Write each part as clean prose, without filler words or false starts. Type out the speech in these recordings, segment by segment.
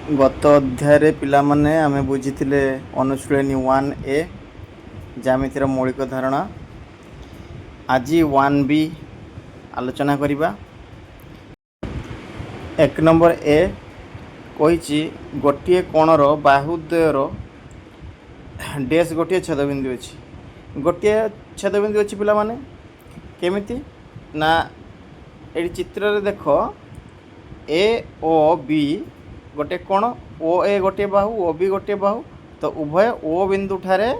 गत अध्याय पिला माने आमे बुझीथिले अनुशीलनी 1A ज्यामितिर मौलिक धारणा। आज 1B आलोचना करिबा। 1 नंबर ए कहिछि गोटिए कोणर बाहुद्वयर डैश गोटिए छेदबिंदु अछि। गोटिए छेदबिंदु अछि पिला माने केमिति ना एडी चित्र रे देखो ए ओ बी गोटे कोण ओ ए गोटे बाहु ओ बी गोटे बाहु तो उभय ओ बिंदु ठारे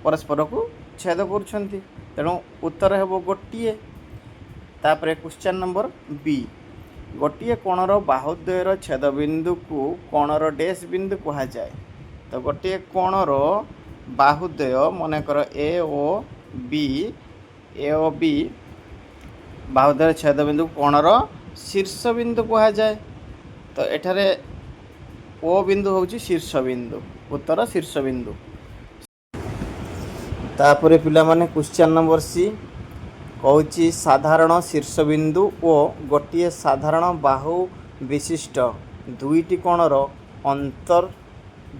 परस्पर को छेद करुछंती तेणु उत्तर हेबो गोटिए। तापरे क्वेश्चन नंबर बी गोटिए कोणर बाहुद्वयर छेद बिंदु को कोणर डैश बिंदु कहा जाए। तो गोटिए कोणर बाहुद्वय मनकर ए ओ बी बाहुद्वयर छेद बिंदु कोणर शीर्ष बिंदु कहा जाए। तो एठारे ओ बिंदु होउची शीर्ष बिंदु उत्तर शीर्ष बिंदु। तापरे पिला माने क्वेश्चन नंबर सी कहूची साधारण शीर्ष बिंदु ओ गोटिए साधारण बाहु विशिष्ट दुईटी कोणर अंतर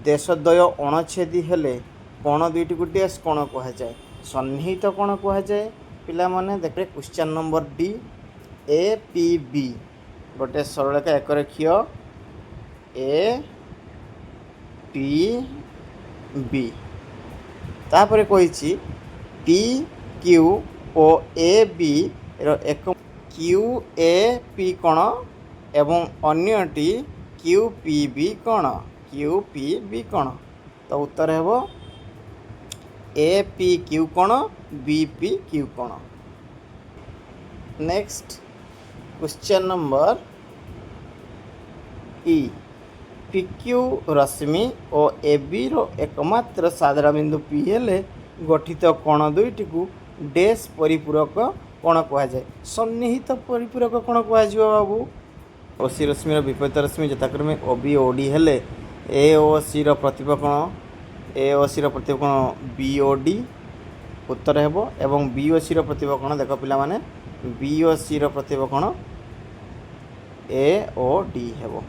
देशद्वय अणछेदी हेले कोण दुईटी को डैश कोण कहा जाए सन्निहित कोण कहा जाए। पिला माने देखरे question number D A P B गोटे सरलरेखा एक रेखीय ए पी बी तापर कही P Q O A B रो एक क्यू ए पी कोण एवं अन्यटी क्यू पी बी कोण तो उत्तर हेबो ए पी क्यू कोण बी पी क्यू कोण। नेक्स्ट क्वेश्चन नंबर ई PQ रश्मि और AB रो एकमात्र साधारण बिंदु P हेले गठित कोण दुईटी को डैश परिपूरक कोण कहा जाए सन्निहित परिपूरक कोण कहा जाए बाबू। ओसी रश्मि रो विपरीत रश्मि यथाक्रमे OB OD हेले AOC रो प्रतिबिंब कोण AOC रो प्रतिबिंब कोण BOD उत्तर हेबो एवं BOC रो प्रतिबिंब कोण देखो पिला माने BOC रो प्रतिबिंब कोण AOD हेबो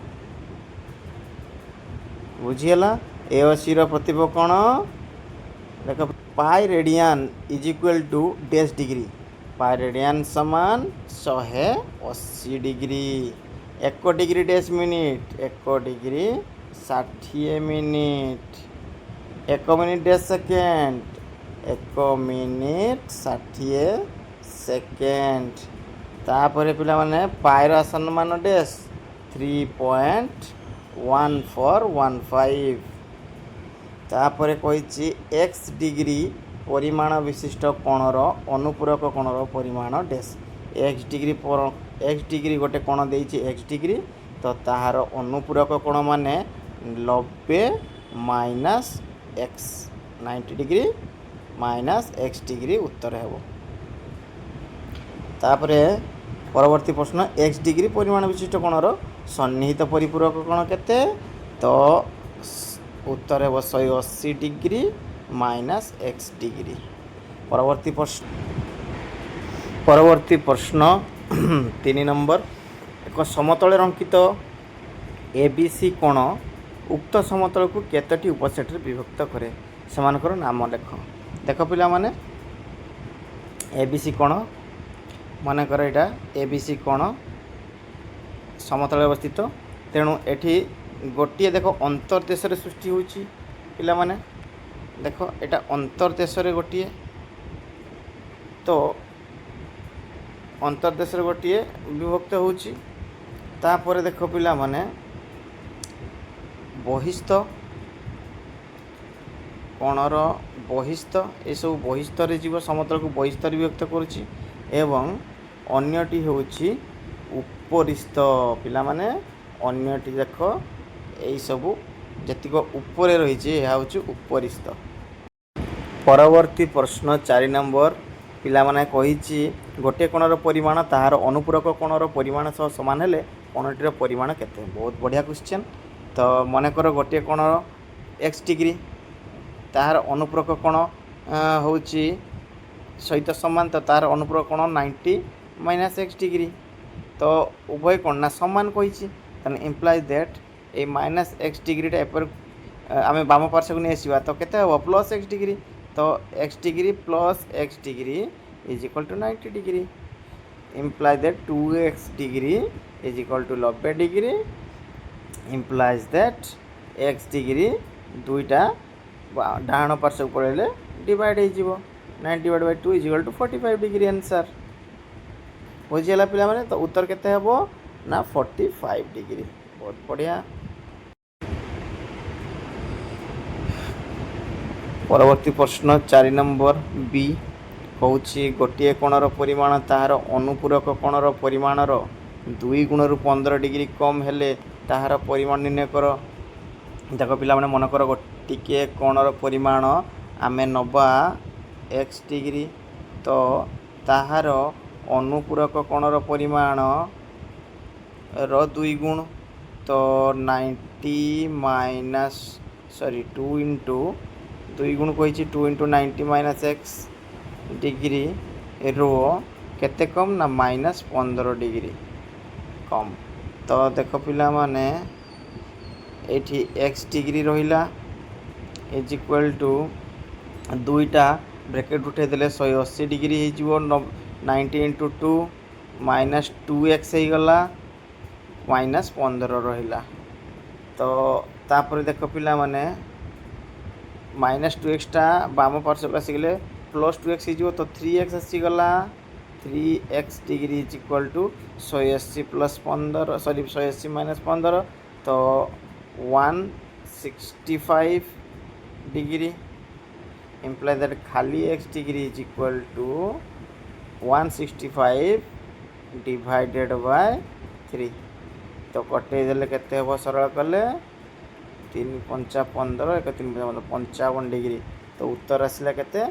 बुझीगला। AOC रो प्रतिबिंब कोण देखो pi radian is equal to dash degree pi radian समान 180 degree 1 degree dash minute 1 degree 60 minute 1 minute dash second 1 minute 60 second. तापर पिला माने पाई रो आसन मान डैश 3.1415 तापर कही एक्स डिग्री परिमाण विशिष्ट कोणर अनुपूरक कोणर परिमाण डैश एक्स डिग्री गोटे कोण देइछि एक्स डिग्री तो ताहार अनुपूरक कोण माने 90 minus x 90 degree minus x degree उत्तर हेबो। तापरे परवर्ती प्रश्न एक्स डिग्री परिमाण विशिष्ट कोणर सन्निहित परिपूरक कोण केते तो उत्तर हेबो 180 डिग्री माइनस एक्स डिग्री। परवर्ती प्रश्न 3 नंबर एक समतल अंकित एबीसी कोण उक्त समतल को केतटी उपसेट रे विभक्त करे सेमानकर नाम लेख। देख पिला माने एबीसी कोण मानकर एटा एबीसी कोण समतल अवस्थित तेणु एठी गोटिए देख अंतर्देश रे सृष्टि होची पिला माने देख एटा अंतर्देश रे गोटिए तो अंतर्देश रे गोटिए विभक्त होची तापर देख पिला माने बहिस्थ कोणर बहिस्थ ए सब बहिस्थ रे जीव समतल को बहिस्थ रे विभक्त करूची एवं अन्यटी होची उपरिस्थ पिला माने अन्यटी देख एई सबु जतिक ऊपर रही है उपरिस्थ। परवर्ती प्रश्न 4 नंबर पिला माने कही गोटे कोणर परिमाण ताहार अनुपूरक कोणर परिमाण सह समान हेले कोणटीर परिमाण केते बहुत बढ़िया क्वेश्चन। तो मनकर गोटे कोणर एक्स डिग्री ताहार अनुपूरक कोण होची सहित समान तो ताहार अनुपूरक कोण 90 माइनस एक्स डिग्री तो उभय कोण ना समान कही implies that A minus x डिग्रीटा एपर आम बाम पार्श्व को नहीं आसवा तो केते हम प्लस एक्स डिग्री तो x degree plus x degree is equal to 90 degree implies that 2x degree is equal to 90 degree implies that x degree दुईटा डाण पार्श्व को पड़े डिवाइड हो 9 divide by 2 is equal to 45 degree answer बुझीगला पिला माने तो उत्तर केते हेबो ना 45 डिग्री बहुत बढ़िया। परवर्ती प्रश्न 4 नंबर बी कौची गोटे कोणर परिमाण ताहार अनुपूरक कोणर परिमाणर 2 गुणरु 15 डिग्री कम हेले ताहार परिमाण निर्णय कर। देख पिला माने मन कर गोटे कोणर परिमाण आमे नबा x डिग्री तो ताहार अनुपूरक कोणर परिमाण रो 2 गुण तो 90 माइनस 2 इंटू 2 गुण कही 2 इंटू 90 माइनस एक्स डिग्री रो केते कम ना माइनस 15 डिग्री कम तो देख पिला माने एठी एक्स डिग्री रहिला इज इक्वल टू दुईटा ब्रैकेट उठे देले 180 डिग्री हो 90 इंटू 2 माइनस 2x हो गला माइनस 15 रहिला तो तापर देख पिला माने माइनस 2x टा बाम पार्श्व आसीगले प्लस 2x हो तो 3x आसीगला 3x degree is equal to 180 plus 15 sorry 180 minus 15 तो 165 डिग्री इम्प्लाई दैट खाली x degree is equal to 165 divided by 3 तो कटे देले केते हो सरल कले 3 5 15 1 3 55 डिग्री तो उत्तर आसला केते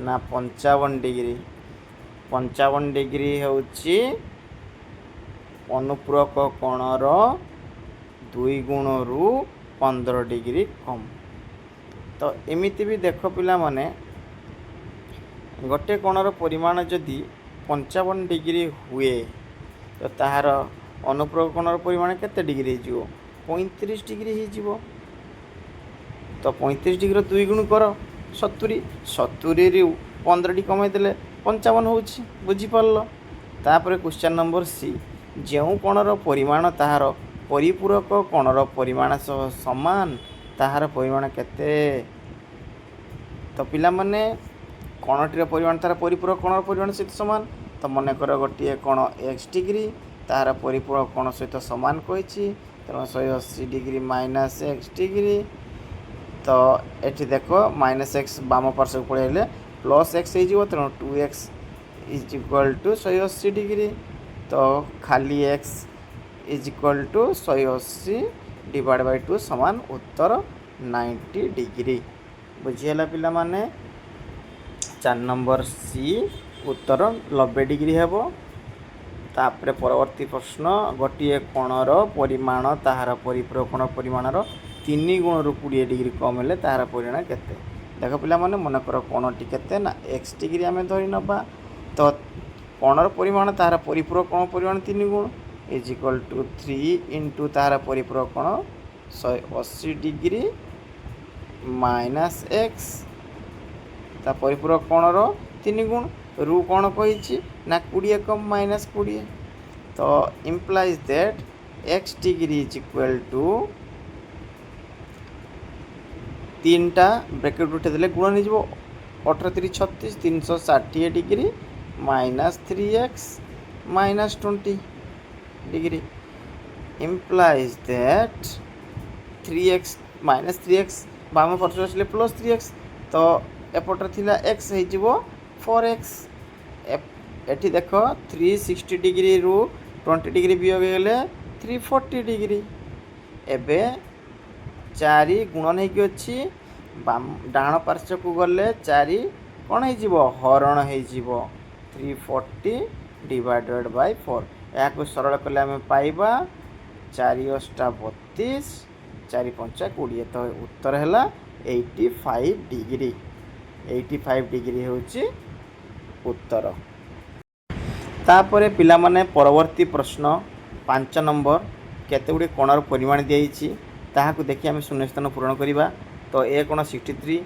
ना 55 डिग्री 55 डिग्री होची अनुपूरक कोणर 2 गुणरु 15 डिग्री कम। तो एमिति भी देख पिला माने गोटे कोणर परिमाण जदि 55 डिग्री हुए तो ताहार अनुपूरक कोणर परिमाण केते डिग्री हो 35 डिग्री हो तो 35 डिग्री 2 गुण कर 70 70 रे 15 टी कमाई देले 55 होची बुझी पारलो। तापर क्वेश्चन नंबर सी जो कोणर परिमाण ताहार परिपूरक कोणर परिमाण सह समान ताहार परिमाण केते तो पिला माने कोणटीर परिमाण तार परिपूरक कोणर परिमाण सहित समान तो मन कर गोटे कोण x डिग्री तार परिपूरक कोण सहित समान कही तेणु 180 डिग्री माइनस एक्स डिग्री तो ये देख माइनस एक्स बाम पार्श्व को पड़े प्लस एक्स हो तेणु 2x is equal to 180 degree तो खाली x is equal to 180 divide by 2 समान उत्तर 90 डिग्री बुझीगला पिला माने 4 नंबर सी उत्तर 90 डिग्री हेबो। तापर परवर्ती प्रश्न गोटे कोणर परिमाण ताहार परिपूरक कोण परिमाणर 3 गुणरु 20 डिग्री कम हेले ताहार परिमाण केते देख पिला माने मन कर कोणटी केते ना x डिग्री आमे धरि नबा तो कोणर परिमाण ताहार परिपूरक कोण परिमाण 3 गुण इज इक्वल टू 3 इंटू ताहार परिपूरक कोण 180 डिग्री माइनस एक्स ता परिपूरक कोणर 3 गुण रु कोण कही ना 20 कम माइनस 20 तो implies that x degree is equal to 3टा ब्रैकेट उठे देले गुण हो 18 3 36 360 degree minus 3x minus 20 degree implies that 3x minus 3x बाम पार्श्व आसले प्लस 3x तो एपटर थिला x हो 4x एठी देख 360 डिग्री रु 20 डिग्री वियोग गले 340 डिग्री एबे 4 गुणन होगी अच्छी डाण पार्श्व को गले 4 कौन हो हरण हो 340 डिवाइडेड बाय 4 या सरल कले आम पाइबा 4 अष्टा 32 4 5 20 तो उत्तर है 85 डिग्री 85 डिग्री होची उत्तर। तापरे पिला माने परवर्ती प्रश्न 5 नंबर केते गुड़े कोणर परिमाण दिखाई ताहाकु देखि आम शून्यस्थान पूरण करवा। तो ए कोण 63,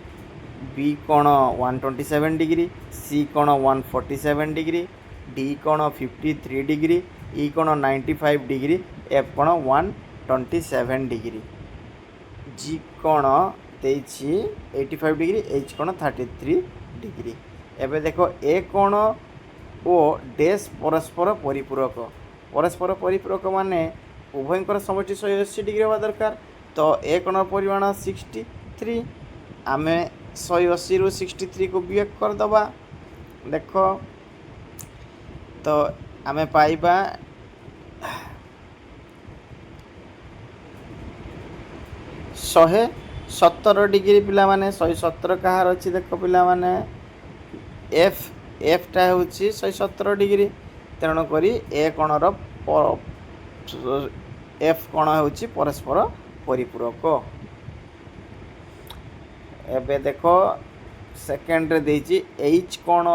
बी कोण 127 डिग्री, सी कोण 147 डिग्री, डी कोण 53 डिग्री, ई कोण 95 डिग्री, एफ कोण 127 डिग्री, जी कोण 85 डिग्री, एच कोण 33 डिग्री। एबे देखो ए कोण ओ डैश परस्पर परिपूरक। परस्पर परिपूरक माने उभयंकर समष्टि 180 डिग्री होगा दरकार। तो ए कोण परिमाण 63, आम 180 रु 63 को वियोग करदबा। देख तो आम पाइबा 117 डिग्री। पिला माने 117 कहार अच्छी देख पिला माने एफटा हूँ 117 डिग्री। तेणुक ए कोणर एफ कोण हूँ परस्पर परिपूरक। एबे देख सेकेंड रे देछि एच कोण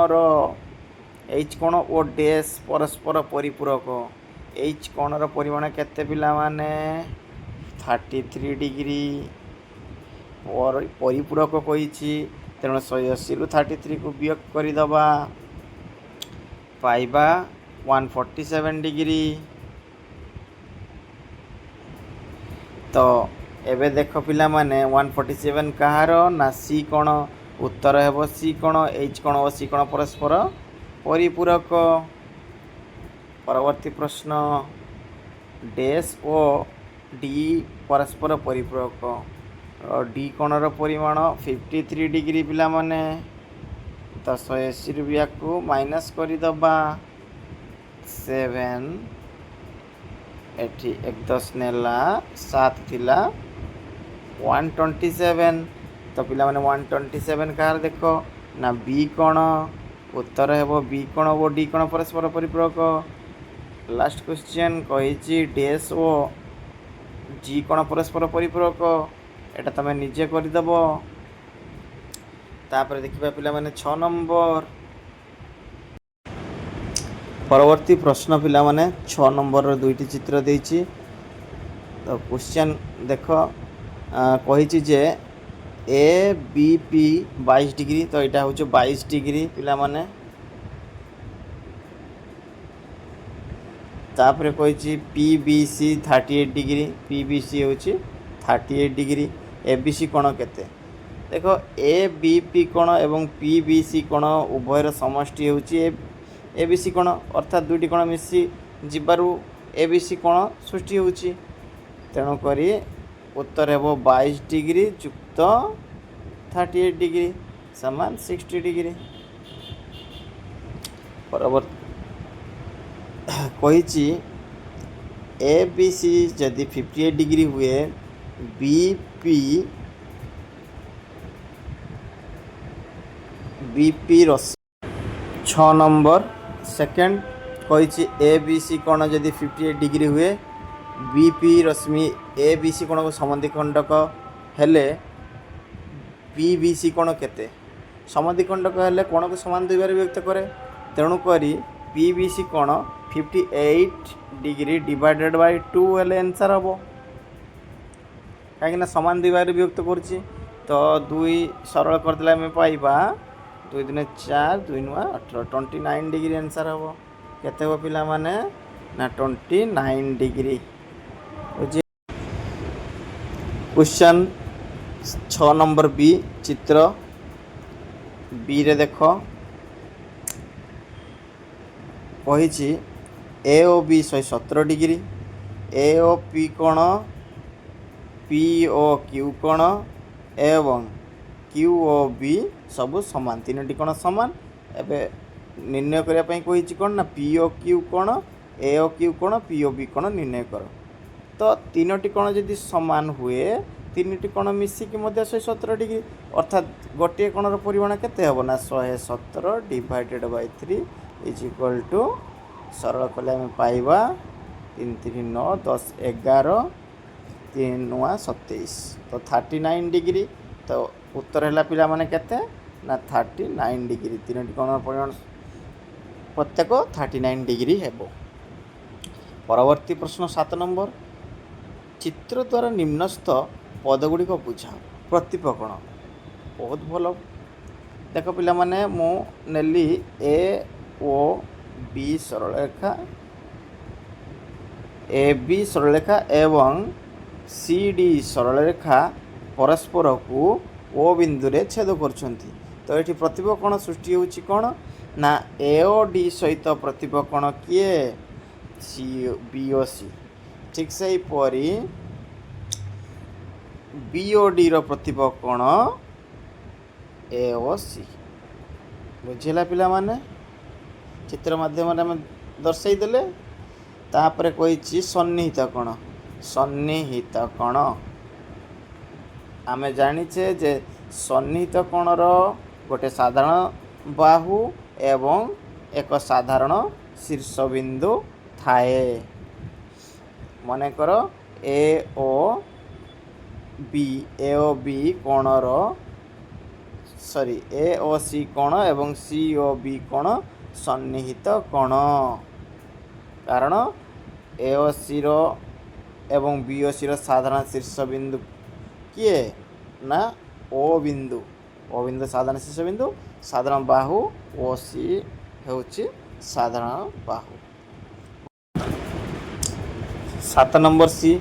ओ डैश परस्पर परिपूरक। एच कोणर परिमाण केते पिला माने 33 डिग्री परिपूरक कही। तेणु 180 रु 33 को वियोग करदबा पाइबा 147 डिग्री। तो एबे देख पिला माने 147 कहार ना सी कोण। उत्तर हेबो सी कोण। एच कोण और सी कोण परस्पर परिपूरक। परवर्ती प्रश्न डैश ओ डी परस्पर परिपूरक। डी कोणर परिमाण 53 डिग्री पिला माने। तो 180 रुपया को माइनस करदबा 7 एठी 1 10 नेला 7 थिला 127। तो पिला माने 127 कहार देख ना बी कोण। उत्तर हेबो बी कोण ओ डी कोण परस्पर परिपूरक। लास्ट क्वेश्चन कही डैश ओ जी कोण परस्पर परिपूरक। एटा तमे निजे करदेव। तापर देखिबा पिला माने 6 नंबर। परवर्ती प्रश्न पिला माने 6 नंबर रो दुईटी चित्र देछि। तो क्वेश्चन देख कही जे ए बी पी 22 डिग्री। तो यहाँ हूँ 22 डिग्री पिला माने। तापर कही P B C 38 degree. P B C हूँ 38 डिग्री। ए बी सी कोण केते देख ए बी पी कोण एवं पी बी सी कोण उभयर समष्टि हूँ ए बी सी कोण। अर्थात दुईटी कोण मिसी जीवारु ए बी सी कोण सृष्टि होउची। तेणुक उत्तर हेबो 22 डिग्री युक्त 38 डिग्री समान 60 डिग्री। परवर्ती कही ए बी सी जदि 58 डिग्री हुए बी पी रस 6 नंबर सेकेंड कही ए बी सी कोण जदि 58 डिग्री हुए बी पी रश्मि ए बी सी कोण को समद्विखंडक हेले बी बी सी कोण केते समद्विखंडक हेले कोण को समान दुई बार विभक्त करे। तेणुक पी बी सी कोण 58 डिग्री डिवाइडेड बाय 2 हेले आंसर हम कहीं समान दुई बार विभक्त करुच्ची। तो दुई सरल करदे आम पाइबा 2 दूने 4 2 नुआ 18 29 डिग्री आंसर हम केते हो पिला माने ना 29 डिग्री। क्वेश्चन 6 नंबर बी चित्र बी रे देख कही ए ओ बी 117 डिग्री। ए ओ पी कोण पी ओ क्यू कोण एवं क्यू ओ बी सबू सामान तीनोटी कोण सामान। एबे निर्णय करने कही कौन ना पी ओ क्यू कोण ए ओ क्यू कोण पी ओ बी कोण निर्णय कर। तो तीनोटी कोण जदि सामान हुए तीनोटी कोण मिसिकी 117 डिग्री। अर्थात गोटे कोणर परिमाण केते हेबो ना 117 divided by 3 is equal to सरल कले आम पाइबा 3 3 9 10 11 3 9 27। तो 39 डिग्री। तो उत्तर है पिला माने केते ना 39 डिग्री। तीनोटी कोणर परिमाण प्रत्येक 39 डिग्री हेबो। परवर्ती प्रश्न 7 नंबर ଚିତ୍ର ଦ୍ୱାରା ନିମ୍ନସ୍ଥ ପଦଗୁଡ଼ିକ ବୁଝାଅ। ପ୍ରତୀପ କ'ଣ? ବହୁତ ଭଲ। ଦେଖ ପିଲାମାନେ, ମୁଁ ନେଲି ଏ ଓ ବି ସରଳରେଖା, ଏ ବି ସରଳରେଖା ଏବଂ ସି ଡି ସରଳରେଖା ପରସ୍ପରକୁ ଓ ବିନ୍ଦୁରେ ଛେଦ କରୁଛନ୍ତି। ତ ଏଠି ପ୍ରତୀପ କୋଣ ସୃଷ୍ଟି ହେଉଛି କ'ଣ ନା ଏ ଓ ଡି ସହିତ ପ୍ରତୀପ କୋଣ କିଏ? ସି ବି ଓ ସି। ଠିକ୍ ସେହିପରି ବି ଓ ଡିର ପ୍ରତୀପ କୋଣ ଏ ଓ ସି। ବୁଝିଲା ପିଲାମାନେ? ଚିତ୍ର ମାଧ୍ୟମରେ ଆମେ ଦର୍ଶାଇ ଦେଲେ। ତାପରେ କହିଛି ସନ୍ନିହିତ କୋଣ। ସନ୍ନିହିତ କୋଣ ଆମେ ଜାଣିଛେ ଯେ ସନ୍ନିହିତ କୋଣର ଗୋଟେ ସାଧାରଣ ବାହୁ ଏବଂ ଏକ ସାଧାରଣ ଶୀର୍ଷବିନ୍ଦୁ ଥାଏ। ମନେକର ଏ ଓ ବି କୋଣର ଏ ଓ ସି କୋଣ ଏବଂ ସି ଓ ବି କୋଣ ସନ୍ନିହିତ କୋଣ। କାରଣ ଏ ଓ ସିର ଏବଂ ବି ଓ ସିର ସାଧାରଣ ଶୀର୍ଷବିନ୍ଦୁ କିଏ? ନା ଓ ବିନ୍ଦୁ। ଓ ବିନ୍ଦୁ ସାଧାରଣ ଶୀର୍ଷବିନ୍ଦୁ, ସାଧାରଣ ବାହୁ ଓ ସି ହେଉଛି ସାଧାରଣ ବାହୁ। 7 ନମ୍ବର ସି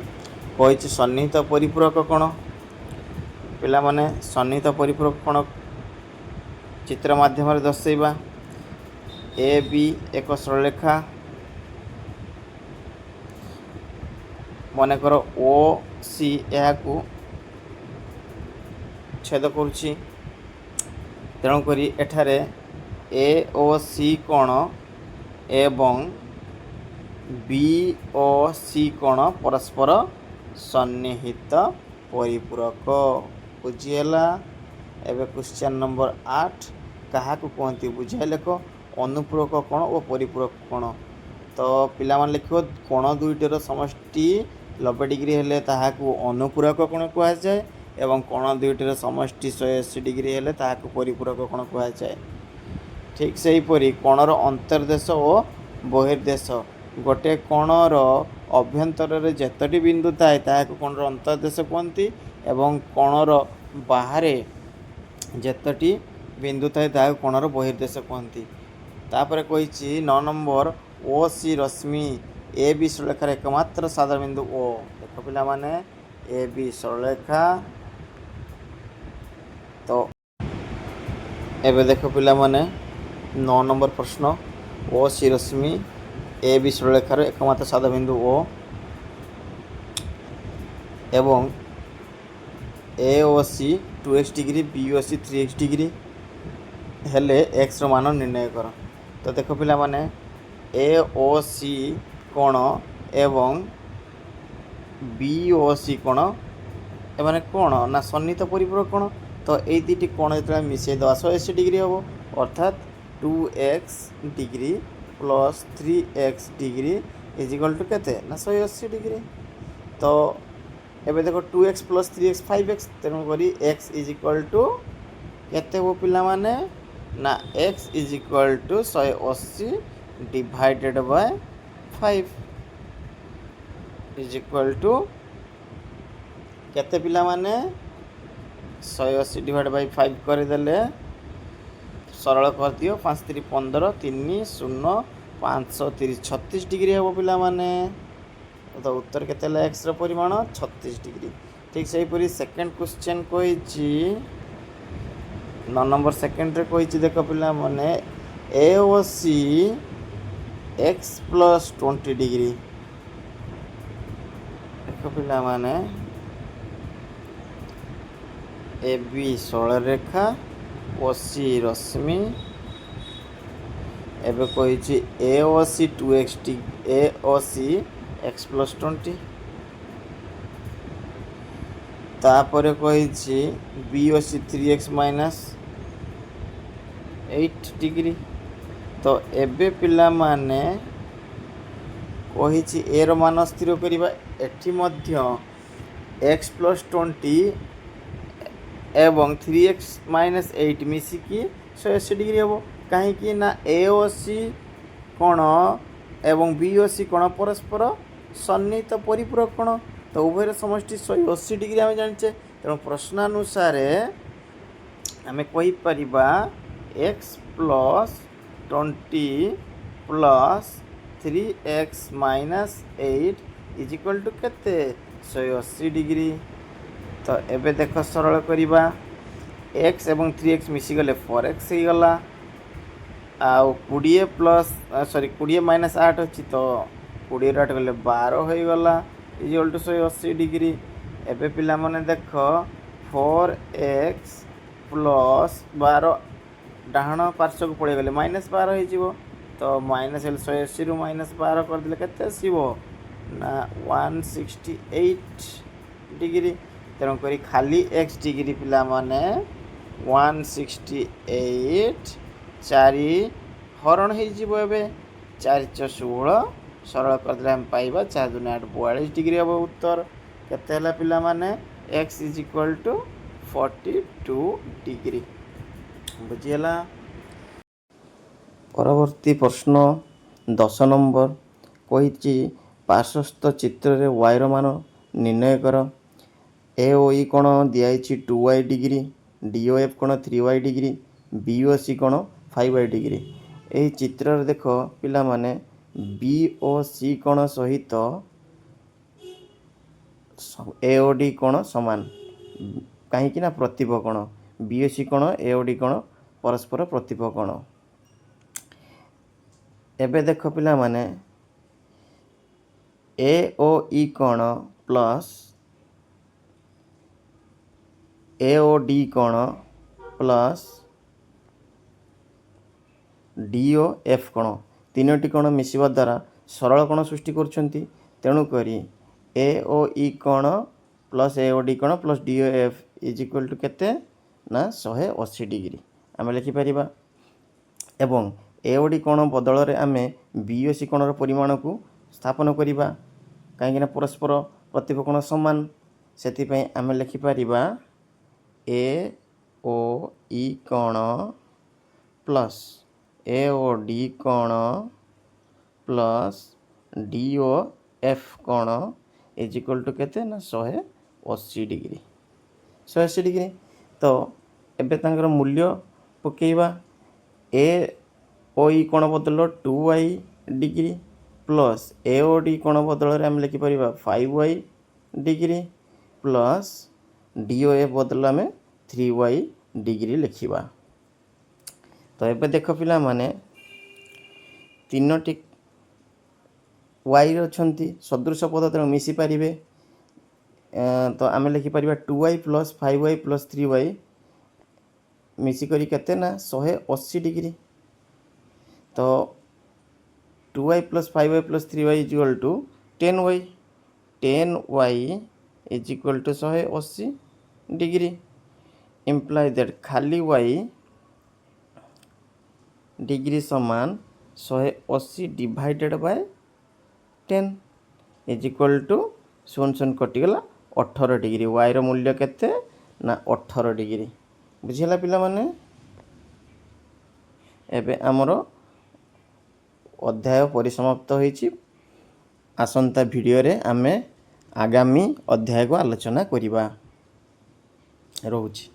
କହିଛି ସନ୍ନିହିତ ପରିପୂରକ କୋଣ। ପିଲାମାନେ ସନ୍ନିହିତ ପରିପୂରକ କୋଣ ଚିତ୍ର ମାଧ୍ୟମରେ ଦର୍ଶାଇବା। ଏ ବି ଏକ ସରଳରେଖା, ମନେକର ଓ ସି ଏହାକୁ ଛେଦ କରୁଛି। ତେଣୁକରି ଏଠାରେ ଏ ଓ ସି କୋଣ ଏବଂ ବି ଓ ସି କୋଣ ପରସ୍ପର ସନ୍ନିହିତ ପରିପୂରକ। ବୁଝିହେଲା? ଏବେ କ୍ୱେଶ୍ଚନ୍ ନମ୍ବର 8 କାହାକୁ କୁହନ୍ତି ବୁଝାଇ ଲେଖ। ଅନୁପୂରକ କୋଣ ଓ ପରିପୂରକ କୋଣ। ତ ପିଲାମାନେ ଲେଖିବ କୋଣ ଦୁଇଟିର ସମଷ୍ଟି 90 ଡିଗ୍ରୀ ହେଲେ ତାହାକୁ ଅନୁପୂରକ କୋଣ କୁହାଯାଏ ଏବଂ କୋଣ ଦୁଇଟିର ସମଷ୍ଟି 180 ଡିଗ୍ରୀ ହେଲେ ତାହାକୁ ପରିପୂରକ କୋଣ କୁହାଯାଏ। ଠିକ୍ ସେହିପରି କୋଣର ଅନ୍ତର୍ଦେଶ ଓ ବହିର୍ଦେଶ। ଗୋଟେ କୋଣର ଅଭ୍ୟନ୍ତରରେ ଯେତୋଟି ବିନ୍ଦୁ ଥାଏ ତାହାକୁ କୋଣର ଅନ୍ତର୍ଦେଶ କୁହନ୍ତି ଏବଂ କୋଣର ବାହାରେ ଯେତୋଟି ବିନ୍ଦୁ ଥାଏ ତାହାକୁ କୋଣର ବହିର୍ଦେଶ କୁହନ୍ତି। ତାପରେ କହିଛି 9 ନମ୍ବର ଓ ସି ରଶ୍ମି ଏ ବି ସରଳରେଖାର ଏକମାତ୍ର ସାଧାରଣ ବିନ୍ଦୁ ଓ। ଦେଖ ପିଲାମାନେ, ଏ ବି ସରଳରେଖା। ତ ଏବେ ଦେଖ ପିଲାମାନେ 9 ନମ୍ବର ପ୍ରଶ୍ନ, ଓ ସି ରଶ୍ମି ଏ ବି ସରଳରେଖାର ଏକମାତ୍ର ସାଧାରଣ ବିନ୍ଦୁ ଓ ଏବଂ ଏ ଓ ସି 2x ଡିଗ୍ରୀ, ବି ଓ ସି 3x ଡିଗ୍ରୀ ହେଲେ ଏକ୍ସର ମାନ ନିର୍ଣ୍ଣୟ କର। ତ ଦେଖ ପିଲାମାନେ, ଏ ଓ ସି କୋଣ ଏବଂ ବି ଓ ସି କୋଣ ଏମାନେ କ'ଣ ନା ସନ୍ନିହିତ ପରିପୂରକ କୋଣ। ତ ଏଇ ଦୁଇଟି କୋଣ ଯେତେବେଳେ ମିଶାଇ ଦେବା 180 ଡିଗ୍ରୀ ହେବ, ଅର୍ଥାତ୍ 2x degree plus 3x degree is equal to କେତେ ନା 180 ଡିଗ୍ରୀ। ତ ଏବେ ଦେଖ 2x ପ୍ଲସ୍ 3x 5x, ତେଣୁକରି x ଇଜ୍ ଇକ୍ୱାଲ୍ ଟୁ କେତେ ହେବ ପିଲାମାନେ ନା x is equal to 180 divided Bai 5 is equal to କେତେ ପିଲାମାନେ 180 ଡିଭାଇଡେଡ଼୍ ବାଇ 5 କରିଦେଲେ ସରଳ କରିଦିଅ। 5 3 15, 3 0 530 36 ଡିଗ୍ରୀ ହେବ ପିଲାମାନେ। ତ ଉତ୍ତର କେତେ ହେଲା? ଏକ୍ସର ପରିମାଣ 36 ଡିଗ୍ରୀ। ଠିକ୍ ସେହିପରି ସେକେଣ୍ଡ କ୍ୱେଶ୍ଚନ୍ କହିଛି 9 ନମ୍ବର ସେକେଣ୍ଡରେ କହିଛି ଦେଖ ପିଲାମାନେ, ଏ ଓ ସି ଏକ୍ସ ପ୍ଲସ୍ 20 ଡିଗ୍ରୀ। ଦେଖ ପିଲାମାନେ, ଏ ବି ସରଳରେଖା ଓ ସି ରଶ୍ମି। ଏବେ କହିଛି ଏ ଓ ସି 2x ଏ ଓ ସି ଏକ୍ସ ପ୍ଲସ୍ 20। ତାପରେ କହିଛି ବି ଓ ସି 3x ମାଇନସ୍ 8 ଡିଗ୍ରୀ। ତ ଏବେ ପିଲାମାନେ କହିଛି ଏର ମାନ ସ୍ଥିର କରିବା। ଏଠି ମଧ୍ୟ x ପ୍ଲସ୍ 20 ଏବଂ 3x ମାଇନସ୍ 8 ମିଶିକି 180 ଡିଗ୍ରୀ ହେବ। କାହିଁକି ନା ଏ ଓ ସି କୋଣ ଏବଂ ବି ଓ ସି କୋଣ ପରସ୍ପର ସନ୍ନିହିତ ପରିପୂରକ କୋଣ। तो उभयर समष्टि 180 डिग्री आम जाने तेणु प्रश्नानुसार आम कहीपर x plus 20 plus 3x minus 8 is equal to केते 180 डिग्री। तो एबे देख सरल करवा एक्स एवं 3x मिसीगले 4x हो गला आउ 20 प्लस सॉरी 20 माइनस 8 अच्छी तो 20 8 गले 12 हो गला इज इक्वल टू 180 डिग्री। एबे पिला माने देख 4x प्लस 12 डाहण पार्श्व को पड़े गले माइनस 12 हो तो माइनस 180 रु माइनस 12 करदे केते आसीबो ना 168 डिग्री। तेणुक खाली एक्स डिग्री पिला माने 168 चारि हरण हो 4 16 सरल करदे हम पाइबा 4 दूनी 8 42 डिग्री हम उत्तर केते हला पिला माने x is equal to 42 degree बुझीगला। परवर्ती प्रश्न 10 नंबर कही पार्श्वस्थ चित्र रे वायर मान निर्णय कर। ए ओ ई कोण दिखाई 2y degree D O F कोण 3y डिग्री बी ओ सी कोण 5y डिग्री। यही चित्र देख पिला माने बी ओ सी कोण सहित ए ओ डी कोण समान कहीं प्रतिभ कोण बी ओ सी कोण ए ओ डी कोण परस्पर प्रतिभ कोण। एबे देख पिला माने ए ओ ई कोण प्लस ए ओ डी कोण प्लस डी ओ एफ कोण तीनोटी कोण मिसिबा द्वारा सरल कोण सृष्टि करछंती। तेणु करी ए ओ ई कोण प्लस ए ओ डी कोण plus D O F is equal to केते ना 180 डिग्री आम लिखिपर। एवं ए ओ डी कोण बदल रे आमे बी ओ सी कोणर परिमाण को स्थापन करिबा कहीं परस्पर प्रतिभ कोण समान से आम लिखिपर ए ओ ई कोण प्लस ए ओ डी कोण प्लस डी ओ एफ कोण इज इक्वल टू केते ना 180 डिग्री 180 डिग्री। तो एबे तांकर मूल्य पकेइबा ए ओ ई कोण बदल 2y degree plus A O D कोण बदल रे आम लिखिपर 5y degree plus D O F बदल आम 3y डिग्री लिखिबा। तो एबे देख पिला माने तीनोटी वाई अच्छी सदृश पद तेणु मिसी पारे। तो आम लिखिपर 2y प्लस 5y प्लस 3y मिसिक केते ना 180 डिग्री। तो 2y प्लस 5y प्लस 3y is equal to 10y 10y is equal to 180 degree imply that खाली y डिग्री समान 180 divided by 10 is equal to 0 कटिगला 18 डिग्री y रो मूल्य केते ना 18 डिग्री बुझिला पिला माने। एबे हमरो अध्याय परिसमाप्त होईची। आसंता वीडियो रे आमे आगामी अध्याय को आलोचना करिबा। रहूची।